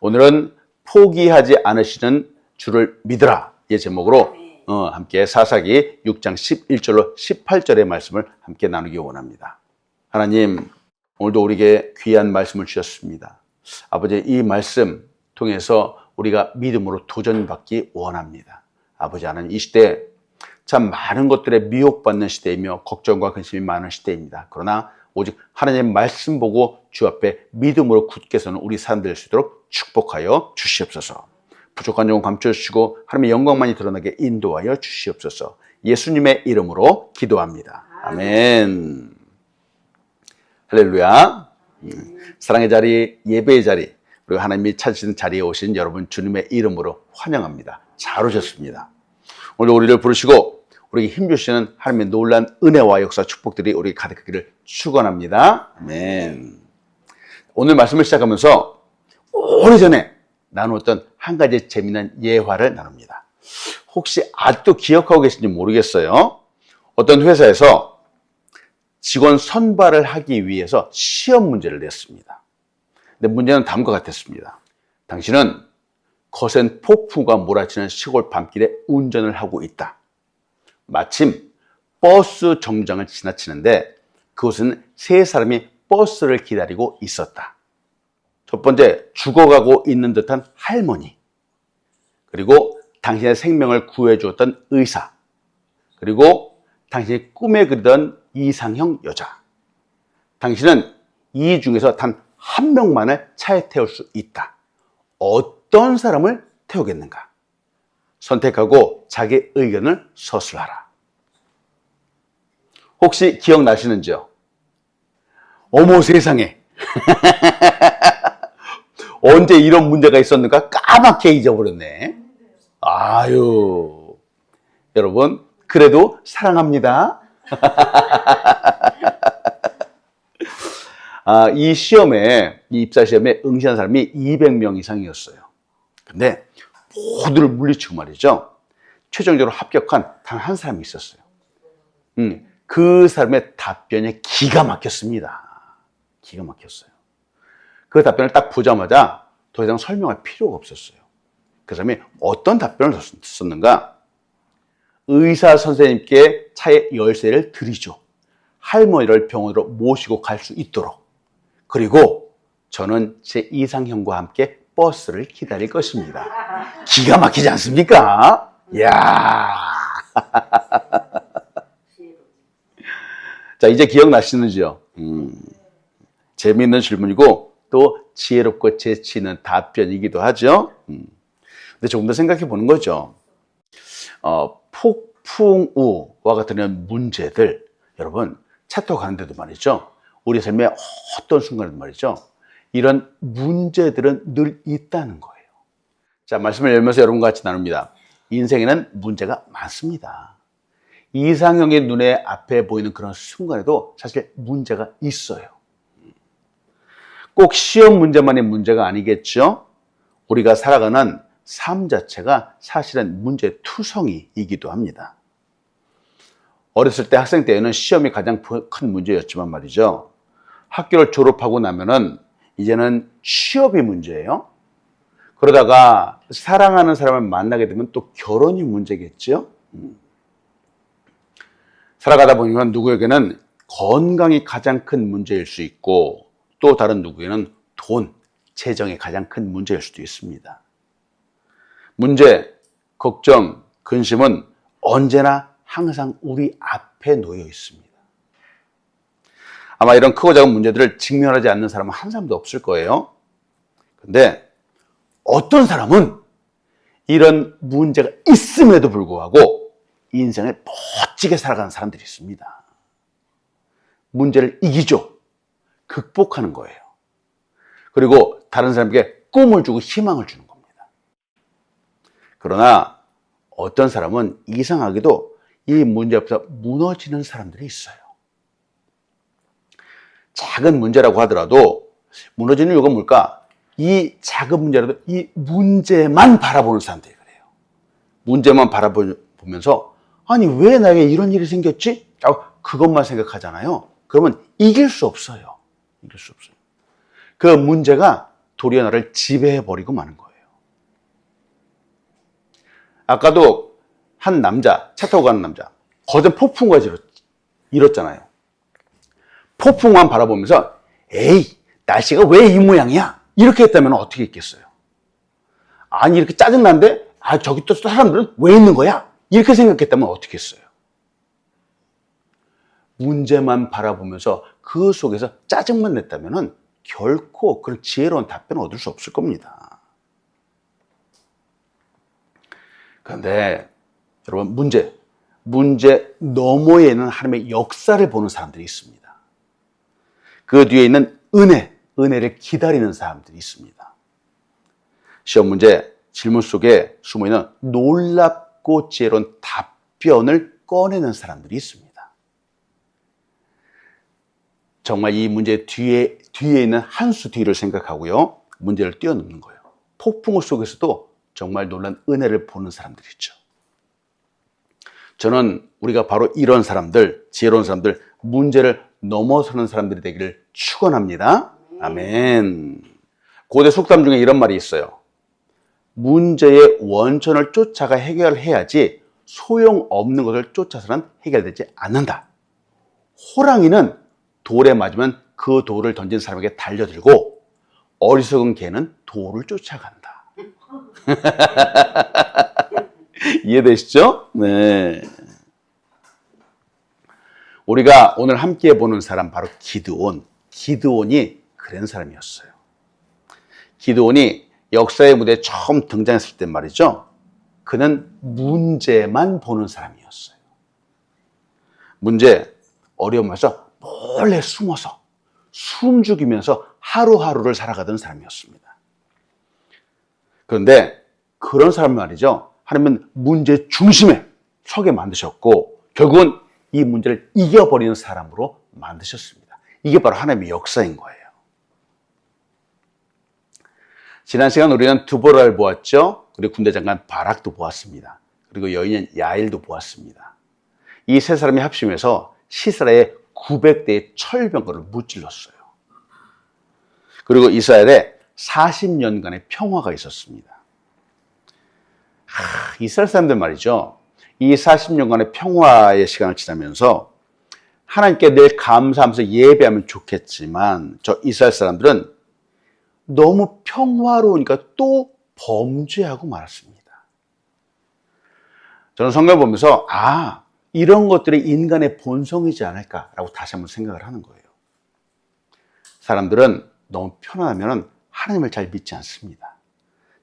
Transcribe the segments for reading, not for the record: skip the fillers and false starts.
오늘은 포기하지 않으시는 주를 믿으라 의 제목으로 함께 사사기 6장 11절로 18절의 말씀을 함께 나누기 원합니다. 하나님, 오늘도 우리에게 귀한 말씀을 주셨습니다. 아버지, 이 말씀 통해서 우리가 믿음으로 도전받기 원합니다. 아버지, 하나님, 이 시대 참 많은 것들에 미혹받는 시대이며 걱정과 근심이 많은 시대입니다. 그러나 오직 하나님의 말씀 보고 주 앞에 믿음으로 굳게 서는 우리 사람들 될 수 있도록 축복하여 주시옵소서. 부족한 점을 감춰주시고 하나님의 영광만이 드러나게 인도하여 주시옵소서. 예수님의 이름으로 기도합니다. 아멘. 할렐루야. 사랑의 자리, 예배의 자리, 그리고 하나님이 찾으시는 자리에 오신 여러분 주님의 이름으로 환영합니다. 잘 오셨습니다. 오늘 우리를 부르시고 우리에게 힘주시는 하나님의 놀라운 은혜와 역사 축복들이 우리에게 가득하기를 축원합니다. 아멘. 오늘 말씀을 시작하면서 오래전에 나누었던 한 가지 재미난 예화를 나눕니다. 혹시 아직도 기억하고 계신지 모르겠어요. 어떤 회사에서 직원 선발을 하기 위해서 시험 문제를 냈습니다. 근데 문제는 다음과 같았습니다. 당신은 거센 폭풍과 몰아치는 시골 밤길에 운전을 하고 있다. 마침 버스 정류장을 지나치는데 그곳은 세 사람이 버스를 기다리고 있었다. 첫 번째, 죽어가고 있는 듯한 할머니, 그리고 당신의 생명을 구해주었던 의사, 그리고 당신이 꿈에 그리던 이상형 여자. 당신은 이 중에서 단 한 명만을 차에 태울 수 있다. 어떤 사람을 태우겠는가? 선택하고 자기 의견을 서술하라. 혹시 기억나시는지요? 어머 세상에. 언제 이런 문제가 있었는가 까맣게 잊어버렸네. 아유, 여러분 그래도 사랑합니다. 이 시험에, 이 입사 시험에 응시한 사람이 200명 이상이었어요. 근데 모두를 물리치고 말이죠, 최종적으로 합격한 단 한 사람이 있었어요. 그 사람의 답변이 기가 막혔습니다. 기가 막혔어요. 그 답변을 딱 보자마자 더 이상 설명할 필요가 없었어요. 그 사람이 어떤 답변을 썼는가? 의사 선생님께 차의 열쇠를 드리죠. 할머니를 병원으로 모시고 갈 수 있도록. 그리고 저는 제 이상형과 함께 버스를 기다릴 것입니다. 기가 막히지 않습니까? 이야. 자, 이제 기억나시는지요? 재미있는 질문이고 또 지혜롭고 재치 있는 답변이기도 하죠. 근데 조금 더 생각해 보는 거죠. 폭풍우와 같은 이런 문제들, 여러분 차 타고 가는데도 말이죠, 우리 삶의 어떤 순간에도 말이죠, 이런 문제들은 늘 있다는 거예요. 자, 말씀을 열면서 여러분과 같이 나눕니다. 인생에는 문제가 많습니다. 이상형의 눈에 앞에 보이는 그런 순간에도 사실 문제가 있어요. 꼭 시험 문제만이 문제가 아니겠죠. 우리가 살아가는 삶 자체가 사실은 문제투성이이기도 합니다. 어렸을 때, 학생 때에는 시험이 가장 큰 문제였지만 말이죠, 학교를 졸업하고 나면은 이제는 취업이 문제예요. 그러다가 사랑하는 사람을 만나게 되면 또 결혼이 문제겠죠. 살아가다 보면 누구에게는 건강이 가장 큰 문제일 수 있고, 또 다른 누구에게는 돈, 재정이 가장 큰 문제일 수도 있습니다. 문제, 걱정, 근심은 언제나 항상 우리 앞에 놓여 있습니다. 아마 이런 크고 작은 문제들을 직면하지 않는 사람은 한 사람도 없을 거예요. 근데 어떤 사람은 이런 문제가 있음에도 불구하고 인생을 멋지게 살아가는 사람들이 있습니다. 문제를 이기죠. 극복하는 거예요. 그리고 다른 사람에게 꿈을 주고 희망을 주는 겁니다. 그러나 어떤 사람은 이상하게도 이 문제 앞에서 무너지는 사람들이 있어요. 작은 문제라고 하더라도 무너지는 이유가 뭘까? 이 작은 문제라도 이 문제만 바라보는 사람들이 그래요. 문제만 바라보면서 아니 왜 나에게 이런 일이 생겼지? 그것만 생각하잖아요. 그러면 이길 수 없어요. 이길 수 없어요. 그 문제가 도리어 나를 지배해버리고 마는 거예요. 아까도 한 남자, 차 타고 가는 남자, 거대 폭풍과 이렇잖아요. 폭풍만 바라보면서 에이, 날씨가 왜 이 모양이야? 이렇게 했다면 어떻게 했겠어요? 아니, 이렇게 짜증난데 저기 또 사람들은 왜 있는 거야? 이렇게 생각했다면 어떻게 했어요? 문제만 바라보면서 그 속에서 짜증만 냈다면 결코 그런 지혜로운 답변을 얻을 수 없을 겁니다. 그런데 여러분, 문제 너머에는 하나님의 역사를 보는 사람들이 있습니다. 그 뒤에 있는 은혜를 기다리는 사람들이 있습니다. 시험 문제, 질문 속에 숨어있는 놀랍고 지혜로운 답변을 꺼내는 사람들이 있습니다. 정말 이 문제 뒤에 있는 한 수 뒤를 생각하고요, 문제를 뛰어넘는 거예요. 폭풍 속에서도 정말 놀란 은혜를 보는 사람들이 있죠. 저는 우리가 바로 이런 사람들, 지혜로운 사람들, 문제를 넘어서는 사람들이 되기를 축원합니다. 아멘. 고대 속담 중에 이런 말이 있어요. 문제의 원천을 쫓아가 해결해야지 소용없는 것을 쫓아서는 해결되지 않는다. 호랑이는 돌에 맞으면 그 돌을 던진 사람에게 달려들고 어리석은 개는 돌을 쫓아간다. 이해되시죠? 네. 우리가 오늘 함께 보는 사람 바로 기드온이 그런 사람이었어요. 기드온이 역사의 무대에 처음 등장했을 때 말이죠, 그는 문제만 보는 사람이었어요. 문제, 어려움에서 몰래 숨어서 숨죽이면서 하루하루를 살아가던 사람이었습니다. 그런데 그런 사람 말이죠, 하나님은 문제 중심에 서게 만드셨고 결국은 이 문제를 이겨버리는 사람으로 만드셨습니다. 이게 바로 하나님의 역사인 거예요. 지난 시간 우리는 드보라를 보았죠. 그리고 군대 장관 바락도 보았습니다. 그리고 여인인 야일도 보았습니다. 이 세 사람이 합심해서 시스라의 900대의 철병거를 무찔렀어요. 그리고 이스라엘에 40년간의 평화가 있었습니다. 이스라엘 사람들 말이죠, 이 40년간의 평화의 시간을 지나면서 하나님께 늘 감사하면서 예배하면 좋겠지만 저 이스라엘 사람들은 너무 평화로우니까 또 범죄하고 말았습니다. 저는 성경을 보면서 이런 것들이 인간의 본성이지 않을까라고 다시 한번 생각을 하는 거예요. 사람들은 너무 편안하면 하나님을 잘 믿지 않습니다.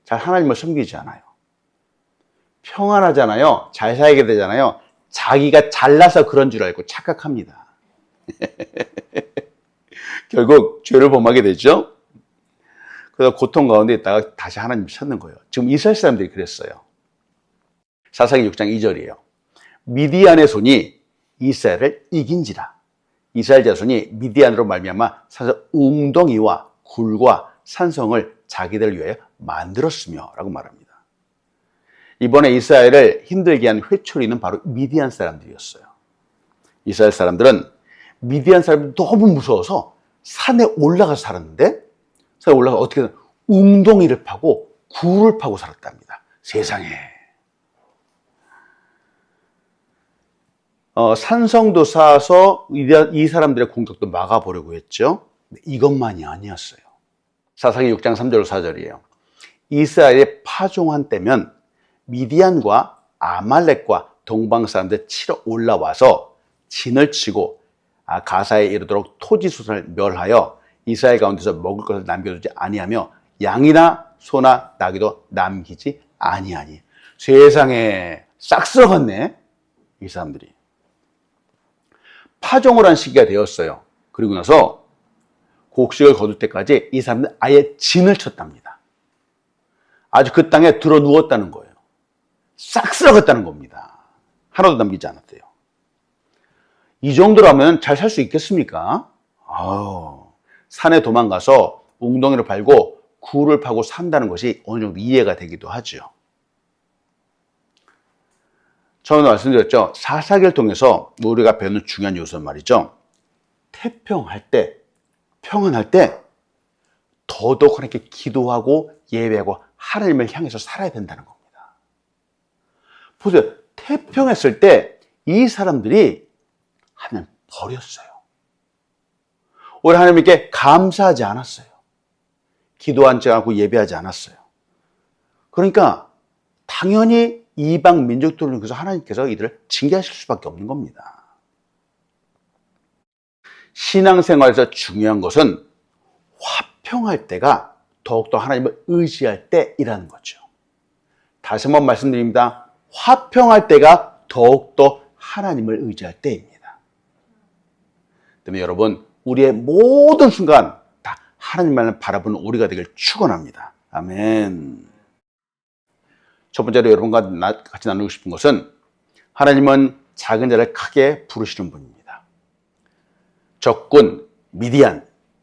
잘 하나님을 섬기지 않아요. 평안하잖아요. 잘 살게 되잖아요. 자기가 잘나서 그런 줄 알고 착각합니다. 결국 죄를 범하게 되죠. 그래서 고통 가운데 있다가 다시 하나님을 찾는 거예요. 지금 이스라엘 사람들이 그랬어요. 사사기 6장 2절이에요. 미디안의 손이 이스라엘을 이긴지라. 이스라엘 자손이 미디안으로 말미암아 사서 웅덩이와 굴과 산성을 자기들 위하여 만들었으며 라고 말합니다. 이번에 이스라엘을 힘들게 한 회초리는 바로 미디안 사람들이었어요. 이스라엘 사람들은 미디안 사람들이 너무 무서워서 산에 올라가서 살았는데, 산에 올라가서 어떻게든 웅덩이를 파고 굴을 파고 살았답니다. 세상에. 산성도 쌓아서 이 사람들의 공격도 막아보려고 했죠. 이것만이 아니었어요. 사사기 6장 3절 4절이에요. 이스라엘이 파종한 때면 미디안과 아말렉과 동방 사람들 치러 올라와서 진을 치고 가사에 이르도록 토지수산을 멸하여 이스라엘 가운데서 먹을 것을 남겨두지 아니하며 양이나 소나 나귀도 남기지 아니하니. 세상에 싹 썩었네, 이 사람들이. 파종을 한 시기가 되었어요. 그리고 나서 곡식을 거둘 때까지 이 사람들은 아예 진을 쳤답니다. 아주 그 땅에 들어 누웠다는 거예요. 싹 썩었다는 겁니다. 하나도 남기지 않았대요. 이 정도라면 잘 살 수 있겠습니까? 산에 도망가서 웅덩이를 팔고 굴을 파고 산다는 것이 어느 정도 이해가 되기도 하죠. 처음에 말씀드렸죠. 사사기를 통해서 우리가 배우는 중요한 요소는 말이죠. 태평할 때, 평안할 때 더더욱 하나님께 기도하고 예배하고 하나님을 향해서 살아야 된다는 겁니다. 보세요. 태평했을 때 이 사람들이 하나님 버렸어요. 오히려 하나님께 감사하지 않았어요. 기도하지 않고 예배하지 않았어요. 그러니까 당연히 이방 민족들을 위해서 하나님께서 이들을 징계하실 수밖에 없는 겁니다. 신앙생활에서 중요한 것은 화평할 때가 더욱더 하나님을 의지할 때이라는 거죠. 다시 한번 말씀드립니다. 화평할 때가 더욱더 하나님을 의지할 때입니다. 때문에 여러분, 우리의 모든 순간 다 하나님만을 바라보는 우리가 되길 축원합니다. 아멘. 첫 번째로 여러분과 같이 나누고 싶은 것은 하나님은 작은 자를 크게 부르시는 분입니다. 적군,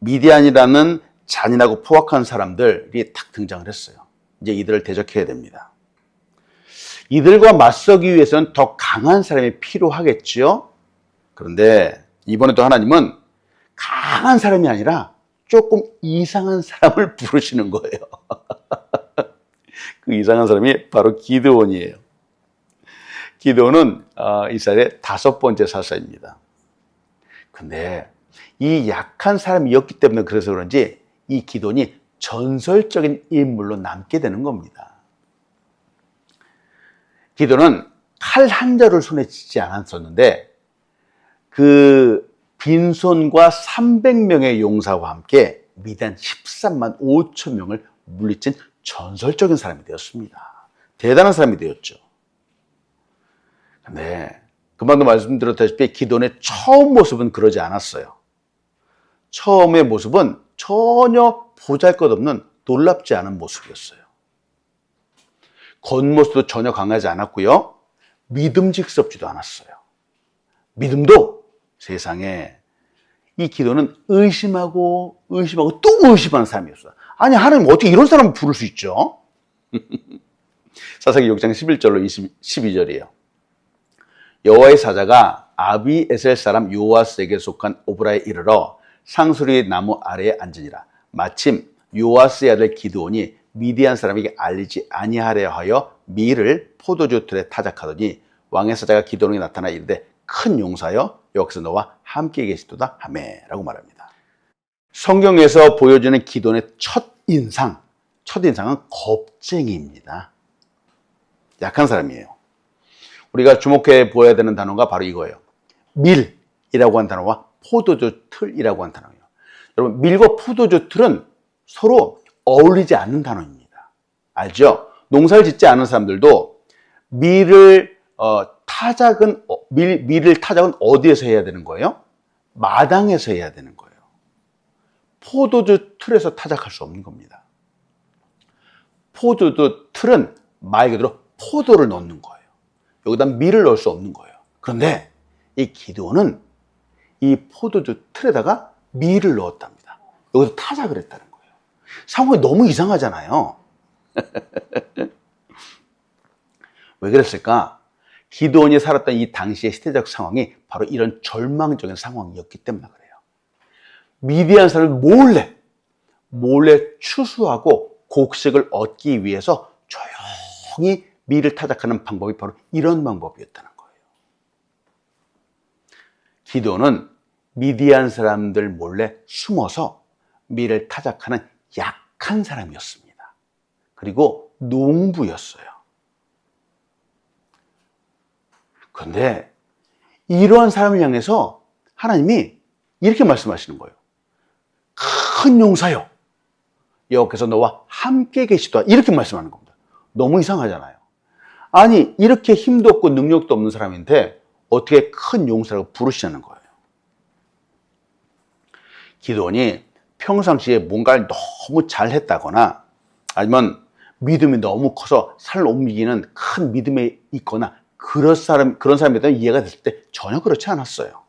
미디안이라는 잔인하고 포악한 사람들이 탁 등장을 했어요. 이제 이들을 대적해야 됩니다. 이들과 맞서기 위해서는 더 강한 사람이 필요하겠죠. 그런데 이번에도 하나님은 강한 사람이 아니라 조금 이상한 사람을 부르시는 거예요. 그 이상한 사람이 바로 기드온이에요. 기드온은 이스라엘의 5번째 사사입니다. 근데 이 약한 사람이었기 때문에 그래서 그런지 이 기드온이 전설적인 인물로 남게 되는 겁니다. 기드온은 칼 한 자루를 손에 쥐지 않았었는데 그 빈손과 300명의 용사와 함께 미디안 13만 5천 명을 물리친 전설적인 사람이 되었습니다. 대단한 사람이 되었죠. 근데 금방도 말씀드렸다시피 기드온의 처음 모습은 그러지 않았어요. 처음의 모습은 전혀 보잘것없는 놀랍지 않은 모습이었어요. 겉모습도 전혀 강하지 않았고요. 믿음직스럽지도 않았어요. 믿음도 세상에 이 기도는 의심하고 또 의심하는 사람이었어요. 아니 하나님 어떻게 이런 사람을 부를 수 있죠? 사사기 6장 11절로 12절이에요. 여호와의 사자가 아비에셀 사람 요아스에게 속한 오브라에 이르러 상수리 나무 아래에 앉으니라. 마침 요아스의 아들 기드온이 미디안 사람에게 알리지 아니하려 하여 밀을 포도주 틀에 타작하더니 왕의 사자가 기드온에게 나타나 이르되 큰 용사여 여기서 너와 함께 계시도다 하매라고 말합니다. 성경에서 보여주는 기드온의 첫인상은 겁쟁이입니다. 약한 사람이에요. 우리가 주목해 보아야 되는 단어가 바로 이거예요. 밀이라고 한 단어와 포도주 틀이라고 한 단어예요. 여러분, 밀과 포도주 틀은 서로 어울리지 않는 단어입니다. 알죠? 농사를 짓지 않은 사람들도 밀을 타작은 어디에서 해야 되는 거예요? 마당에서 해야 되는 거예요. 포도주 틀에서 타작할 수 없는 겁니다. 포도주 틀은 말 그대로 포도를 넣는 거예요. 여기다 밀을 넣을 수 없는 거예요. 그런데 이 기드온은 이 포도주 틀에다가 밀을 넣었답니다. 여기서 타작을 했다는 거예요. 상황이 너무 이상하잖아요. 왜 그랬을까? 기드온이 살았던 이 당시의 시대적 상황이 바로 이런 절망적인 상황이었기 때문에 그래요. 미디안 사람을 몰래 추수하고 곡식을 얻기 위해서 조용히 밀을 타작하는 방법이 바로 이런 방법이었다는 거예요. 기드온은 미디안 사람들 몰래 숨어서 밀을 타작하는 약한 사람이었습니다. 그리고 농부였어요. 그런데 이러한 사람을 향해서 하나님이 이렇게 말씀하시는 거예요. 큰 용사여 여호와께서 너와 함께 계시도다 이렇게 말씀하는 겁니다. 너무 이상하잖아요. 아니 이렇게 힘도 없고 능력도 없는 사람인데 어떻게 큰 용사라고 부르시냐는 거예요. 기드온이 평상시에 뭔가를 너무 잘했다거나 아니면 믿음이 너무 커서 산을 옮기는 큰 믿음이 있거나 그런 사람에 대한 이해가 됐을 때 전혀 그렇지 않았어요.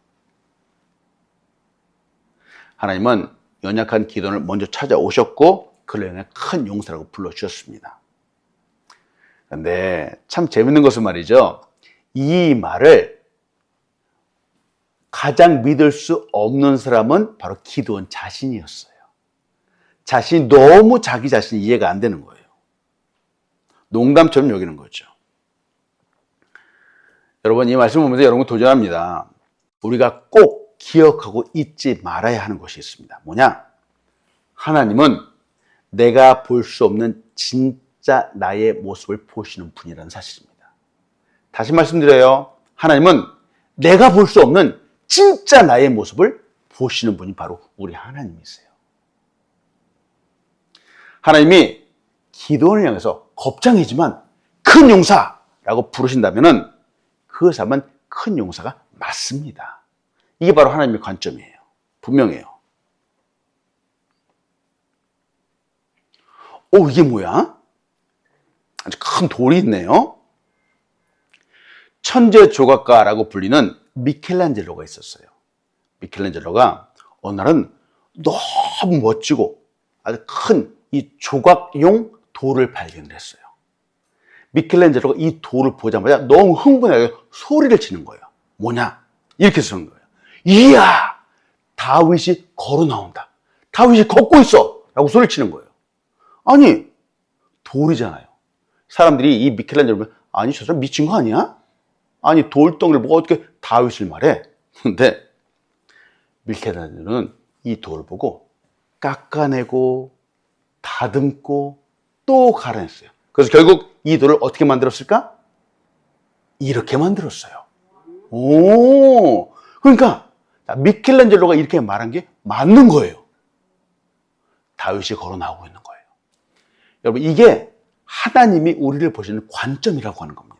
하나님은 연약한 기드온을 먼저 찾아오셨고 그를 향해 큰 용사라고 불러주셨습니다. 그런데 참 재밌는 것은 말이죠. 이 말을 가장 믿을 수 없는 사람은 바로 기드온 자신이었어요. 자신이 너무 자기 자신이 이해가 안 되는 거예요. 농담처럼 여기는 거죠. 여러분, 이 말씀 보면서 여러분 도전합니다. 우리가 꼭 기억하고 잊지 말아야 하는 것이 있습니다. 뭐냐? 하나님은 내가 볼 수 없는 진짜 나의 모습을 보시는 분이라는 사실입니다. 다시 말씀드려요. 하나님은 내가 볼 수 없는 진짜 나의 모습을 보시는 분이 바로 우리 하나님이세요. 하나님이 기도원을 향해서 겁장이지만 큰 용사라고 부르신다면 그 사람은 큰 용사가 맞습니다. 이게 바로 하나님의 관점이에요. 분명해요. 오, 이게 뭐야? 아주 큰 돌이 있네요. 천재 조각가라고 불리는 미켈란젤로가 있었어요. 미켈란젤로가 어느 날은 너무 멋지고 아주 큰 이 조각용 돌을 발견했어요. 미켈란젤로가 이 돌을 보자마자 너무 흥분해서 소리를 치는 거예요. 뭐냐? 이렇게 쓰는 거예요. 이야! 다윗이 걸어 나온다. 다윗이 걷고 있어! 라고 소리를 치는 거예요. 아니, 돌이잖아요. 사람들이 이 미켈란젤로를 아니, 저 사람 미친 거 아니야? 아니, 돌덩이를 보고 어떻게 다윗을 말해? 근데 미켈란젤로는 이 돌을 보고 깎아내고 다듬고 또 갈아냈어요. 그래서 결국 이 돌을 어떻게 만들었을까? 이렇게 만들었어요. 오, 그러니까 미켈란젤로가 이렇게 말한 게 맞는 거예요. 다윗이 걸어 나오고 있는 거예요. 여러분, 이게 하나님이 우리를 보시는 관점이라고 하는 겁니다.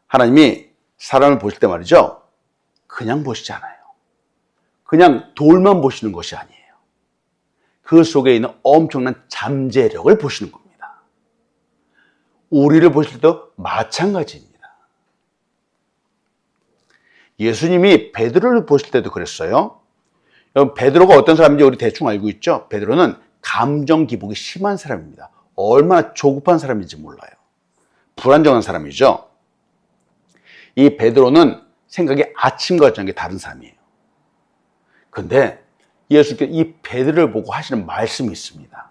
하나님이 사람을 보실 때 말이죠, 그냥 보시지 않아요. 그냥 돌만 보시는 것이 아니에요. 그 속에 있는 엄청난 잠재력을 보시는 겁니다. 우리를 보실 때도 마찬가지입니다. 예수님이 베드로를 보실 때도 그랬어요. 베드로가 어떤 사람인지 우리 대충 알고 있죠? 베드로는 감정 기복이 심한 사람입니다. 얼마나 조급한 사람인지 몰라요. 불안정한 사람이죠. 이 베드로는 생각이 아침과 저녁이 다른 사람이에요. 근데 예수께서 이 베드로를 보고 하시는 말씀이 있습니다.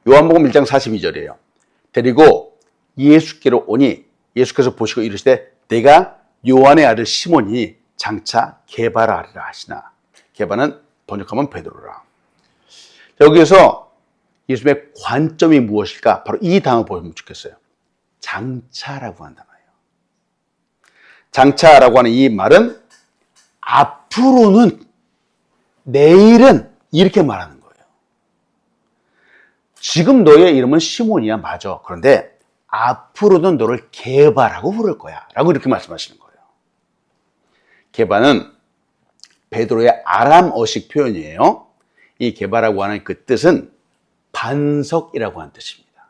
요한복음 1장 42절이에요. 데리고 예수께로 오니 예수께서 보시고 이르시되 내가 요한의 아들 시몬이 장차 게바라 하리라 하시나. 게바는 번역하면 베드로라. 여기에서 예수님의 관점이 무엇일까? 바로 이 단어 보시면 좋겠어요. 장차라고 한단 말이에요. 장차라고 하는 이 말은 앞으로는, 내일은 이렇게 말하는 거예요. 지금 너의 이름은 시몬이야, 맞아. 그런데 앞으로는 너를 게바라고 부를 거야 라고 이렇게 말씀하시는 거예요. 게바는 베드로의 아람어식 표현이에요. 이 게바라고 하는 그 뜻은 반석이라고 하는 뜻입니다.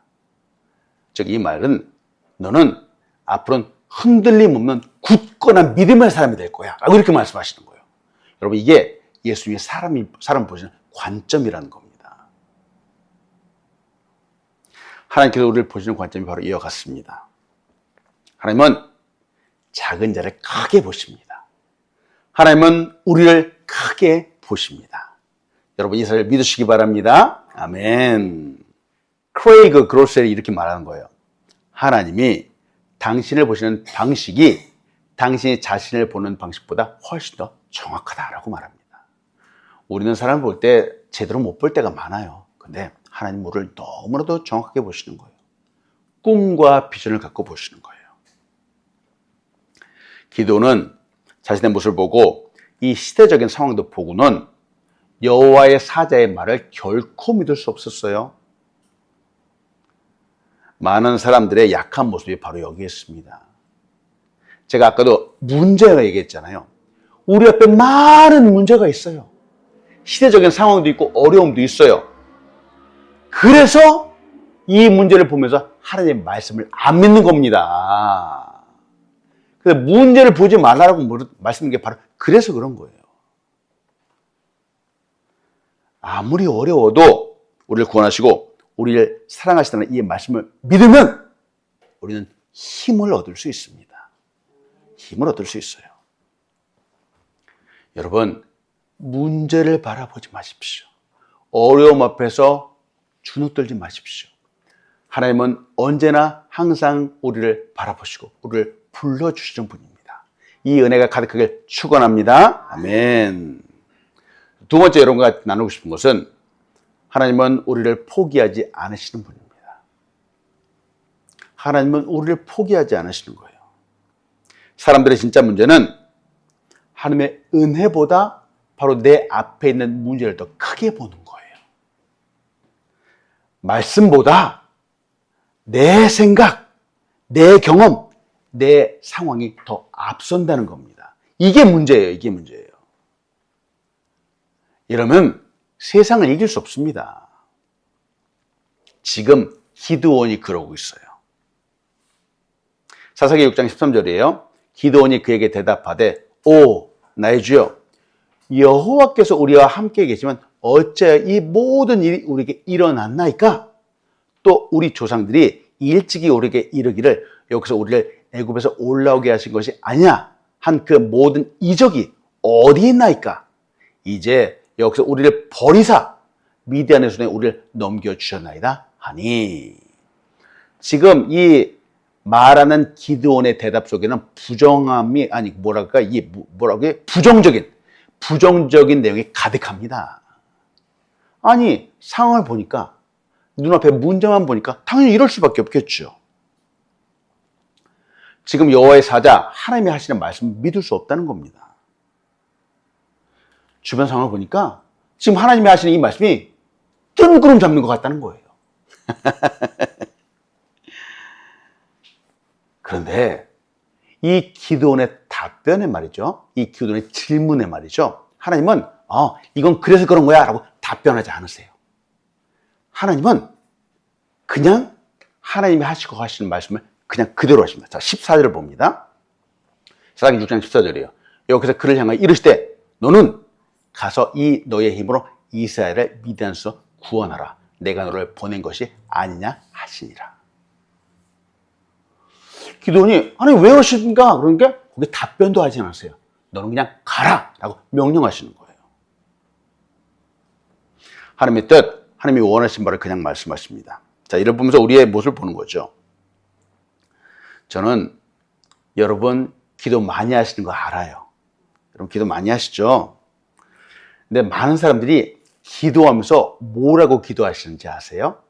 즉 이 말은 너는 앞으로는 흔들림 없는 굳건한 믿음의 사람이 될 거야 라고 이렇게 말씀하시는 거예요. 여러분, 이게 예수님이 사람 보시는 관점이라는 겁니다. 하나님께서 우리를 보시는 관점이 바로 이와 같습니다. 하나님은 작은 자를 크게 보십니다. 하나님은 우리를 크게 보십니다. 여러분, 이 사실을 믿으시기 바랍니다. 아멘. 크레이그 그로셀이 이렇게 말하는 거예요. 하나님이 당신을 보시는 방식이 당신이 자신을 보는 방식보다 훨씬 더 정확하다라고 말합니다. 우리는 사람을 볼 때 제대로 못 볼 때가 많아요. 근데 하나님 우리를 너무나도 정확하게 보시는 거예요. 꿈과 비전을 갖고 보시는 거예요. 기도는 자신의 모습을 보고 이 시대적인 상황도 보고는 여호와의 사자의 말을 결코 믿을 수 없었어요. 많은 사람들의 약한 모습이 바로 여기에 있습니다. 제가 아까도 문제가 얘기했잖아요. 우리 앞에 많은 문제가 있어요. 시대적인 상황도 있고 어려움도 있어요. 그래서 이 문제를 보면서 하나님의 말씀을 안 믿는 겁니다. 근데 문제를 보지 말라고 말씀드린 게 바로 그래서 그런 거예요. 아무리 어려워도 우리를 구원하시고 우리를 사랑하시다는 이 말씀을 믿으면 우리는 힘을 얻을 수 있습니다. 힘을 얻을 수 있어요. 여러분, 문제를 바라보지 마십시오. 어려움 앞에서 주눅들지 마십시오. 하나님은 언제나 항상 우리를 바라보시고 우리를 불러주시는 분입니다. 이 은혜가 가득하길 축원합니다. 아멘. 두 번째 여러분과 나누고 싶은 것은 하나님은 우리를 포기하지 않으시는 분입니다. 하나님은 우리를 포기하지 않으시는 거예요. 사람들의 진짜 문제는 하나님의 은혜보다 바로 내 앞에 있는 문제를 더 크게 보는 거예요. 말씀보다 내 생각, 내 경험, 내 상황이 더 앞선다는 겁니다. 이게 문제예요. 이게 문제예요. 이러면 세상을 이길 수 없습니다. 지금 기드온이 그러고 있어요. 사사기 6장 13절이에요. 기드온이 그에게 대답하되 오 나의 주여 여호와께서 우리와 함께 계시면 어째 이 모든 일이 우리에게 일어났나이까? 또 우리 조상들이 일찍이 우리에게 이르기를 여기서 우리를 애굽에서 올라오게 하신 것이 아니냐 한 그 모든 이적이 어디 있나이까? 이제 여기서 우리를 버리사 미디안의 손에 우리를 넘겨주셨나이다 하니. 지금 이 말하는 기드온의 대답 속에는 부정함이 아니 뭐랄까 이 뭐라고 해 부정적인 내용이 가득합니다. 아니 상황을 보니까 눈앞에 문제만 보니까 당연히 이럴 수밖에 없겠죠. 지금 여호와의 사자 하나님이 하시는 말씀을 믿을 수 없다는 겁니다. 주변 상황을 보니까 지금 하나님이 하시는 이 말씀이 뜬구름 잡는 것 같다는 거예요. 그런데 이 기드온의 답변에 말이죠. 이 기드온의 질문에 말이죠. 하나님은 이건 그래서 그런 거야 라고 답변하지 않으세요. 하나님은 그냥 하나님이 하시고 하시는 말씀을 그냥 그대로 하십니다. 자, 14절을 봅니다. 사사기 6장 14절이에요. 여기서 그를 향하여 이르시되 너는 가서 이 너의 힘으로 이스라엘을 미디안에서 구원하라. 내가 너를 보낸 것이 아니냐 하시니라. 기드온이 하나님 왜 그러신가? 그러니까 거기 답변도 하지 않았어요. 너는 그냥 가라 라고 명령하시는 거예요. 하나님의 뜻, 하나님이 원하신 바를 그냥 말씀하십니다. 자, 이를 보면서 우리의 모습을 보는 거죠. 저는 여러분 기도 많이 하시는 거 알아요. 여러분 기도 많이 하시죠? 근데 많은 사람들이 기도하면서 뭐라고 기도하시는지 아세요?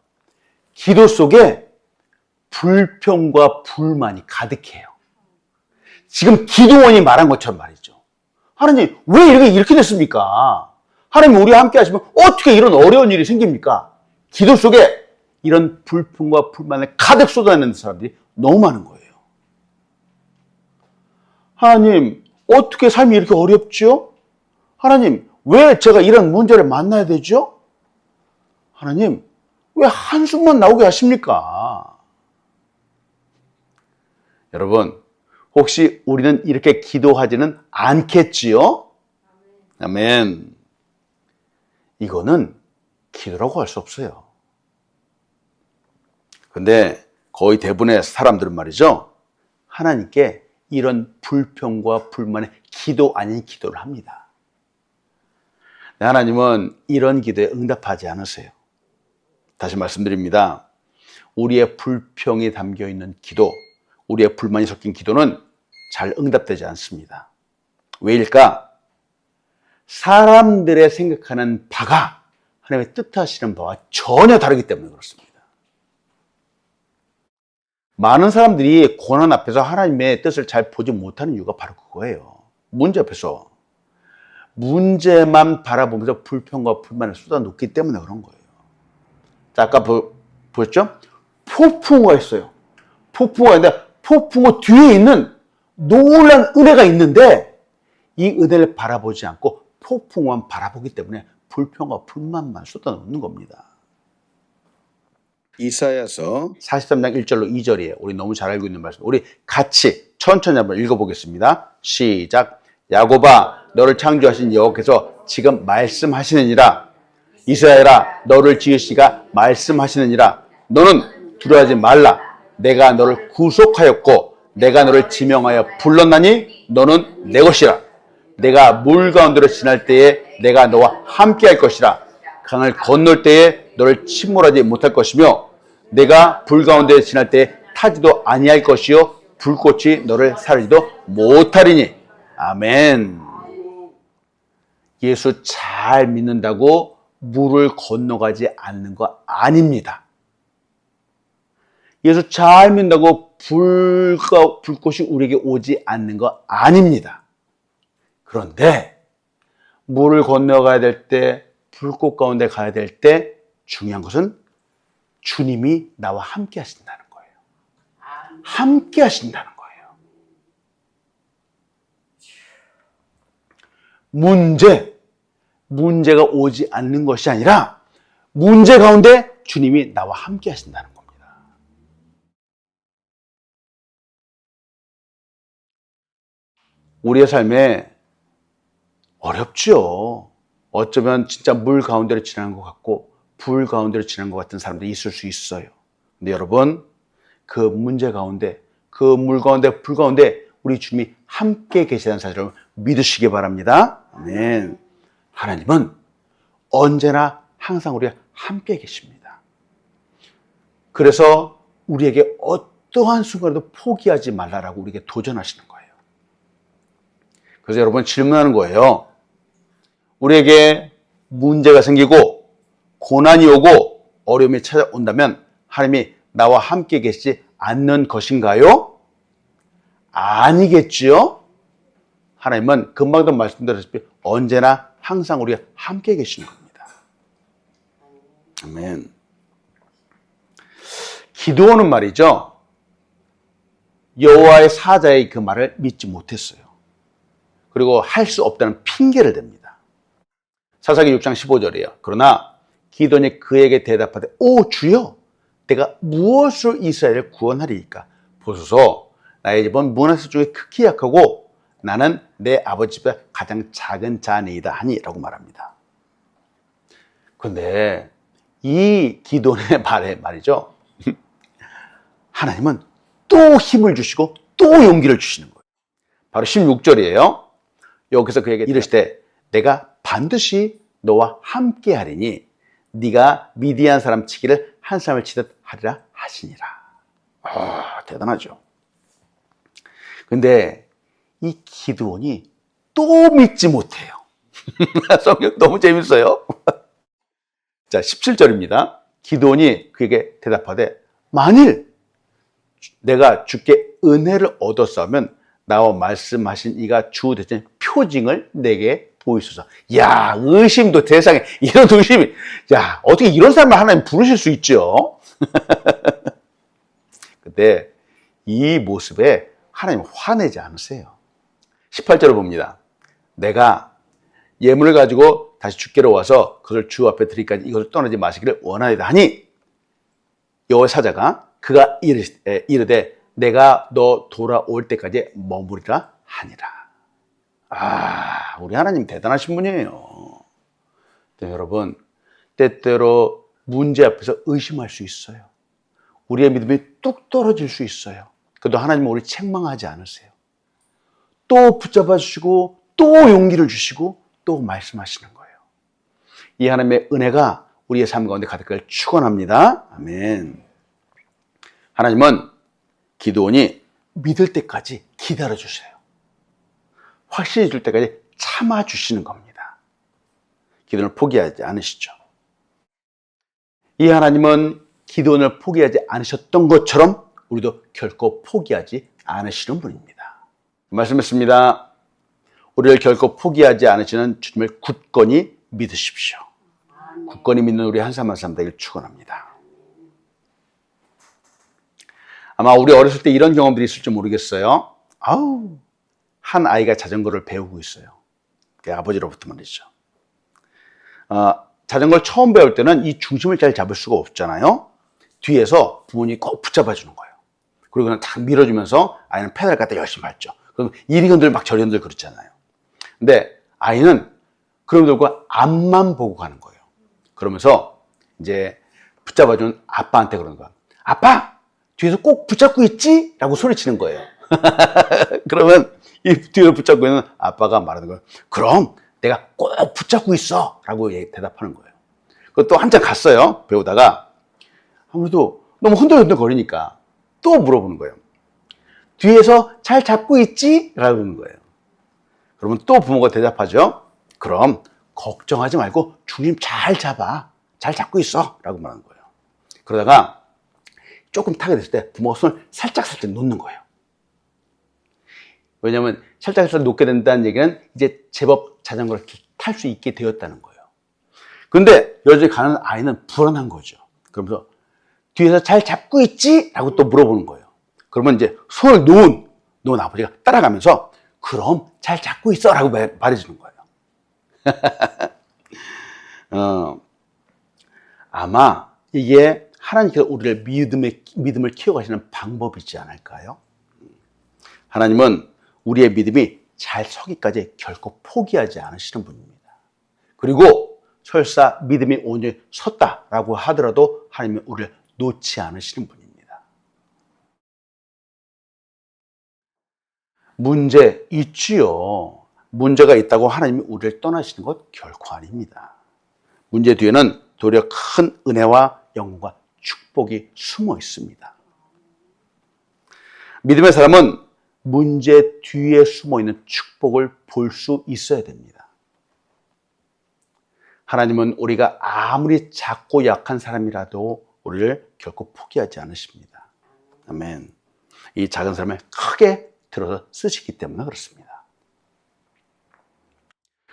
기도 속에 불평과 불만이 가득해요. 지금 기도원이 말한 것처럼 말이죠. 하나님 왜 이렇게 됐습니까? 하나님 우리와 함께 하시면 어떻게 이런 어려운 일이 생깁니까? 기도 속에 이런 불평과 불만을 가득 쏟아내는 사람들이 너무 많은 거예요. 하나님 어떻게 삶이 이렇게 어렵죠? 하나님 왜 제가 이런 문제를 만나야 되죠? 하나님 왜 한숨만 나오게 하십니까? 여러분 혹시 우리는 이렇게 기도하지는 않겠지요? 아멘. 이거는 기도라고 할 수 없어요. 근데 거의 대부분의 사람들은 말이죠. 하나님께 이런 불평과 불만에 기도 아닌 기도를 합니다. 하나님은 이런 기도에 응답하지 않으세요. 다시 말씀드립니다. 우리의 불평이 담겨있는 기도, 우리의 불만이 섞인 기도는 잘 응답되지 않습니다. 왜일까? 사람들의 생각하는 바가 하나님의 뜻하시는 바와 전혀 다르기 때문에 그렇습니다. 많은 사람들이 고난 앞에서 하나님의 뜻을 잘 보지 못하는 이유가 바로 그거예요. 문제 앞에서 문제만 바라보면서 불평과 불만을 쏟아놓기 때문에 그런 거예요. 자, 아까 보셨죠? 폭풍우가 있어요. 폭풍우가 있는데 폭풍우 뒤에 있는 놀란 은혜가 있는데 이 은혜를 바라보지 않고 폭풍우만 바라보기 때문에 불평과 불만만 쏟아놓는 겁니다. 이사야서 43장 1절로 2절이에요. 우리 너무 잘 알고 있는 말씀. 우리 같이 천천히 한번 읽어보겠습니다. 시작. 야곱아 너를 창조하신 여호와께서 지금 말씀하시느니라. 이스라엘아 너를 지으시가 말씀하시느니라. 너는 두려워하지 말라. 내가 너를 구속하였고 내가 너를 지명하여 불렀나니 너는 내 것이라. 내가 물 가운데로 지날 때에 내가 너와 함께 할 것이라. 강을 건널 때에 너를 침몰하지 못할 것이며 내가 불 가운데 지날 때에 타지도 아니할 것이요 불꽃이 너를 사르지도 못하리니. 아멘. 예수 잘 믿는다고 물을 건너가지 않는 거 아닙니다. 예수 잘 믿는다고 불꽃이 우리에게 오지 않는 거 아닙니다. 그런데 물을 건너가야 될 때, 불꽃 가운데 가야 될 때 중요한 것은 주님이 나와 함께 하신다는 거예요. 함께 하신다는 거예요. 문제가 오지 않는 것이 아니라 문제 가운데 주님이 나와 함께 하신다는 겁니다. 우리의 삶에 어렵죠. 어쩌면 진짜 물 가운데로 지나는 것 같고 불 가운데로 지나는 것 같은 사람들이 있을 수 있어요. 근데 여러분, 그 문제 가운데, 그 물 가운데, 불 가운데 우리 주님이 함께 계시다는 사실을 믿으시기 바랍니다. 아멘. 하나님은 언제나 항상 우리가 함께 계십니다. 그래서 우리에게 어떠한 순간에도 포기하지 말라라고 우리에게 도전하시는 거예요. 그래서 여러분 질문하는 거예요. 우리에게 문제가 생기고 고난이 오고 어려움이 찾아온다면 하나님이 나와 함께 계시지 않는 것인가요? 아니겠지요? 하나님은 금방도 말씀드렸다시피 언제나 항상 우리가 함께 계시는 겁니다. 아멘. 기드온은 말이죠, 여호와의 사자의 그 말을 믿지 못했어요. 그리고 할 수 없다는 핑계를 댑니다. 사사기 6장 15절이에요. 그러나 기드온이 그에게 대답하되 오 주여, 내가 무엇으로 이스라엘을 구원하리이까? 보소서, 나의 집은 므낫세 중에 극히 약하고 나는 내 아버지 집에 가장 작은 자니이다 하니 라고 말합니다. 그런데 이 기드온의 말에 말이죠, 하나님은 또 힘을 주시고 또 용기를 주시는 거예요. 바로 16절이에요. 여기서 그에게 이르시되 내가 반드시 너와 함께 하리니 네가 미디안 사람 치기를 한 사람을 치듯 하리라 하시니라. 대단하죠. 근데 이 기드온이 또 믿지 못해요. 성경 너무 재밌어요. 자, 17절입니다. 기드온이 그에게 대답하되 만일 내가 주께 은혜를 얻었으면 나와 말씀하신 이가 주 대신 표징을 내게 보이소서. 야, 의심도 세상에 이런 의심이, 야, 어떻게 이런 사람을 하나님 부르실 수 있죠? 근데 이 모습에 하나님 화내지 않으세요. 18절을 봅니다. 내가 예물을 가지고 다시 주께로 와서 그것을 주 앞에 드리기까지 이것을 떠나지 마시기를 원하리다 하니 여호와의 사자가 그가 이르되 내가 너 돌아올 때까지 머무리라 하니라. 우리 하나님 대단하신 분이에요. 네, 여러분, 때때로 문제 앞에서 의심할 수 있어요. 우리의 믿음이 뚝 떨어질 수 있어요. 그래도 하나님은 우리 책망하지 않으세요. 또 붙잡아 주시고 또 용기를 주시고 또 말씀하시는 거예요. 이 하나님의 은혜가 우리의 삶 가운데 가득할 축원합니다. 아멘. 하나님은 기드온이 믿을 때까지 기다려 주세요. 확신이 줄 때까지 참아 주시는 겁니다. 기드온을 포기하지 않으시죠. 이 하나님은 기드온을 포기하지 않으셨던 것처럼 우리도 결코 포기하지 않으시는 분입니다. 말씀했습니다. 우리를 결코 포기하지 않으시는 주님을 굳건히 믿으십시오. 굳건히 믿는 우리 한 사람 한 사람 되길 축원합니다. 아마 우리 어렸을 때 이런 경험들이 있을지 모르겠어요. 한 아이가 자전거를 배우고 있어요. 그 아버지로부터 말이죠. 자전거를 처음 배울 때는 이 중심을 잘 잡을 수가 없잖아요. 뒤에서 부모님이 꼭 붙잡아 주는 거예요. 그리고 그냥 탁 밀어주면서 아이는 페달 갖다 열심히 밟죠. 그럼 이리 흔들 막 저리 흔들 그렇잖아요. 근데 아이는 그런 들고 앞만 보고 가는 거예요. 그러면서 이제 붙잡아주는 아빠한테 그러는 거야. 아빠! 뒤에서 꼭 붙잡고 있지? 라고 소리치는 거예요. 그러면 이 뒤를 붙잡고 있는 아빠가 말하는 거예요. 그럼 내가 꼭 붙잡고 있어 라고 대답하는 거예요. 그것도 한참 갔어요. 배우다가 아무래도 너무 흔들흔들 거리니까 또 물어보는 거예요. 뒤에서 잘 잡고 있지? 라고 하는 거예요. 그러면 또 부모가 대답하죠. 그럼 걱정하지 말고 주님 잘 잡아. 잘 잡고 있어. 라고 말하는 거예요. 그러다가 조금 타게 됐을 때 부모가 손을 살짝살짝 놓는 거예요. 왜냐하면 살짝살짝 놓게 된다는 얘기는 이제 제법 자전거를 탈 수 있게 되었다는 거예요. 근데 여전히 가는 아이는 불안한 거죠. 그러면서 뒤에서 잘 잡고 있지? 라고 또 물어보는 거예요. 그러면 이제 손을 놓은 아버지가 따라가면서 그럼 잘 잡고 있어 라고 말해주는 거예요. 아마 이게 하나님께서 우리를 믿음을 키워가시는 방법이지 않을까요? 하나님은 우리의 믿음이 잘 서기까지 결코 포기하지 않으시는 분입니다. 그리고 설사 믿음이 온전히 섰다라고 하더라도 하나님은 우리를 놓지 않으시는 분입니다. 문제 있지요. 문제가 있다고 하나님이 우리를 떠나시는 것 결코 아닙니다. 문제 뒤에는 도리어 큰 은혜와 영광과 축복이 숨어 있습니다. 믿음의 사람은 문제 뒤에 숨어 있는 축복을 볼 수 있어야 됩니다. 하나님은 우리가 아무리 작고 약한 사람이라도 우리를 결코 포기하지 않으십니다. 아멘. 이 작은 사람을 크게 들어서 쓰시기 때문에 그렇습니다.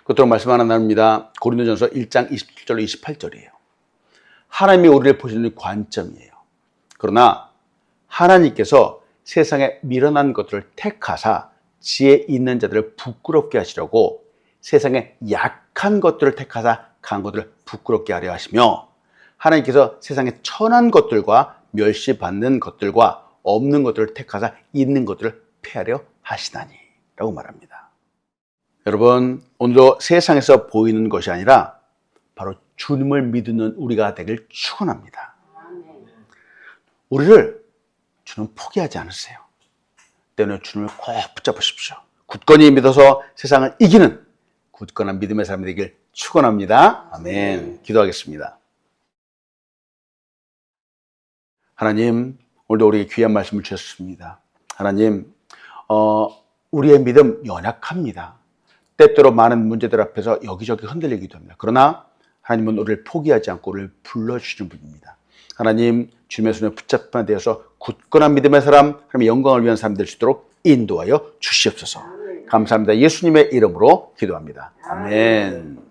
끝으로 말씀 하나 나눕니다. 고린도전서 1장 27절로 28절이에요. 하나님이 우리를 보시는 관점이에요. 그러나 하나님께서 세상에 미련한 것들을 택하사 지혜 있는 자들을 부끄럽게 하시려고 세상에 약한 것들을 택하사 강한 것들을 부끄럽게 하려 하시며 하나님께서 세상에 천한 것들과 멸시받는 것들과 없는 것들을 택하사 있는 것들을 폐하려 하시나니 라고 말합니다. 여러분, 오늘도 세상에서 보이는 것이 아니라 바로 주님을 믿는 우리가 되길 축원합니다. 우리를 주는 포기하지 않으세요. 때문에 주님을 꼭 붙잡으십시오. 굳건히 믿어서 세상을 이기는 굳건한 믿음의 사람이 되길 축원합니다. 아멘. 기도하겠습니다. 하나님, 오늘도 우리에게 귀한 말씀을 주셨습니다. 하나님, 우리의 믿음 연약합니다. 때때로 많은 문제들 앞에서 여기저기 흔들리기도 합니다. 그러나 하나님은 우리를 포기하지 않고 우리를 불러주시는 분입니다. 하나님, 주님의 손에 붙잡아 되어서 굳건한 믿음의 사람, 하나님의 영광을 위한 사람 될 수 있도록 인도하여 주시옵소서. 감사합니다. 예수님의 이름으로 기도합니다. 아멘.